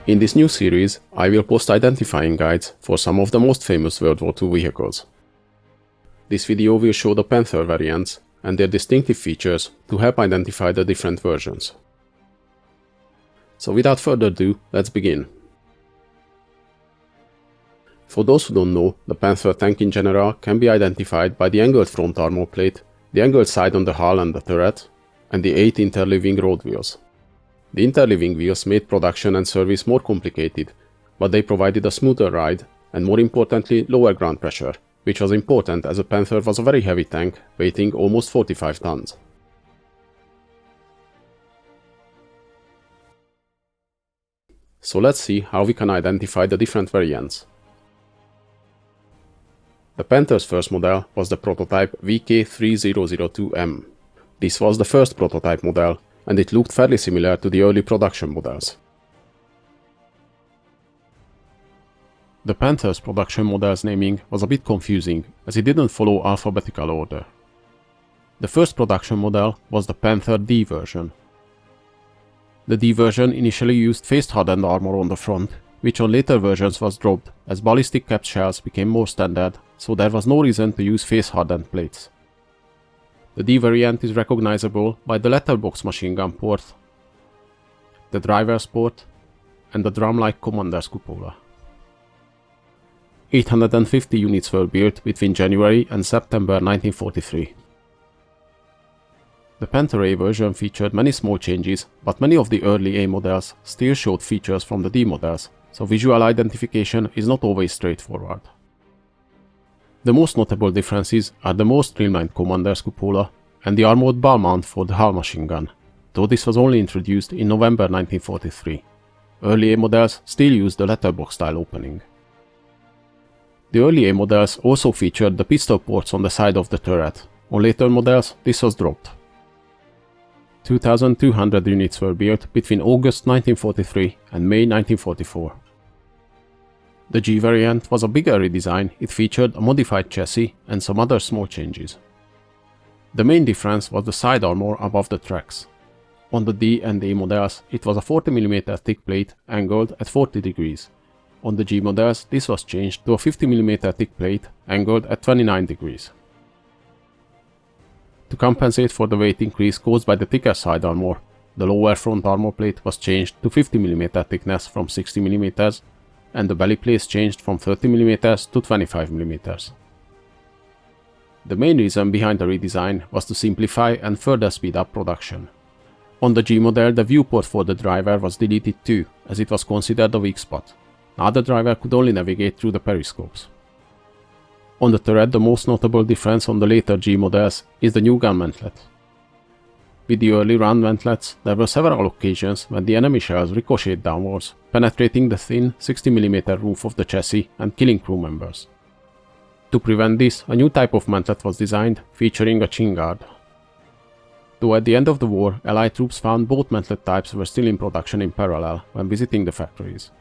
In this new series, I will post identifying guides for some of the most famous World War II vehicles. This video will show the Panther variants and their distinctive features to help identify the different versions. So without further ado, let's begin. For those who don't know, the Panther tank in general can be identified by the angled front armor plate, the angled side on the hull and the turret, and the 8 interleaving road wheels. The interleaving wheels made production and service more complicated, but they provided a smoother ride and, more importantly, lower ground pressure, which was important as a Panther was a very heavy tank, weighing almost 45 tons. So let's see how we can identify the different variants. The Panther's first model was the prototype VK3002M. This was the first prototype model, and it looked fairly similar to the early production models. The Panther's production model's naming was a bit confusing, as it didn't follow alphabetical order. The first production model was the Panther D version. The D version initially used phased-hardened armor on the front, which on later versions was dropped as ballistic capped shells became more standard, so there was no reason to use face-hardened plates. The D variant is recognizable by the letterbox machine gun port, the driver's port, and the drum-like commander's cupola. 850 units were built between January and September 1943. The Panther A version featured many small changes, but many of the early A models still showed features from the D models, so visual identification is not always straightforward. The most notable differences are the more streamlined commander's cupola and the armored ball mount for the hull machine gun, though this was only introduced in November 1943. Early A models still used the letterbox style opening. The early A models also featured the pistol ports on the side of the turret. On later models, this was dropped. 2,200 units were built between August 1943 and May 1944. The G variant was a bigger redesign. It featured a modified chassis and some other small changes. The main difference was the side armor above the tracks. On the D and A models, it was a 40mm thick plate angled at 40 degrees. On the G models, this was changed to a 50mm thick plate angled at 29 degrees. To compensate for the weight increase caused by the thicker side armor, the lower front armor plate was changed to 50mm thickness from 60mm, and the belly plates changed from 30mm to 25mm. The main reason behind the redesign was to simplify and further speed up production. On the G model, the viewport for the driver was deleted too, as it was considered a weak spot. Now the driver could only navigate through the periscopes. On the turret, the most notable difference on the later G models is the new gun mantlet. With the early round mantlets, there were several occasions when the enemy shells ricocheted downwards, penetrating the thin 60mm roof of the chassis and killing crew members. To prevent this, a new type of mantlet was designed, featuring a chin guard. Though at the end of the war, Allied troops found both mantlet types were still in production in parallel when visiting the factories.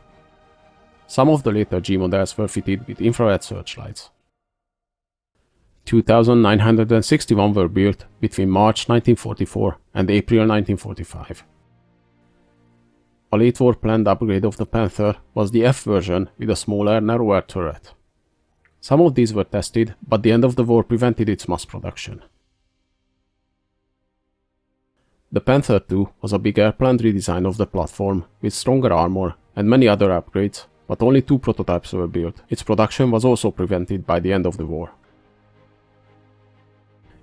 Some of the later G models were fitted with infrared searchlights. 2,961 were built between March 1944 and April 1945. A late war planned upgrade of the Panther was the F version with a smaller, narrower turret. Some of these were tested, but the end of the war prevented its mass production. The Panther II was a bigger, planned redesign of the platform with stronger armor and many other upgrades, but only 2 prototypes were built. Its production was also prevented by the end of the war.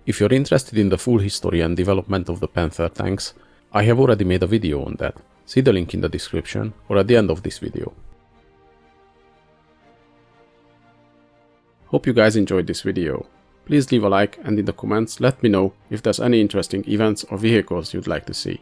If you're interested in the full history and development of the Panther tanks, I have already made a video on that. See the link in the description or at the end of this video. Hope you guys enjoyed this video. Please leave a like and in the comments let me know if there's any interesting events or vehicles you'd like to see.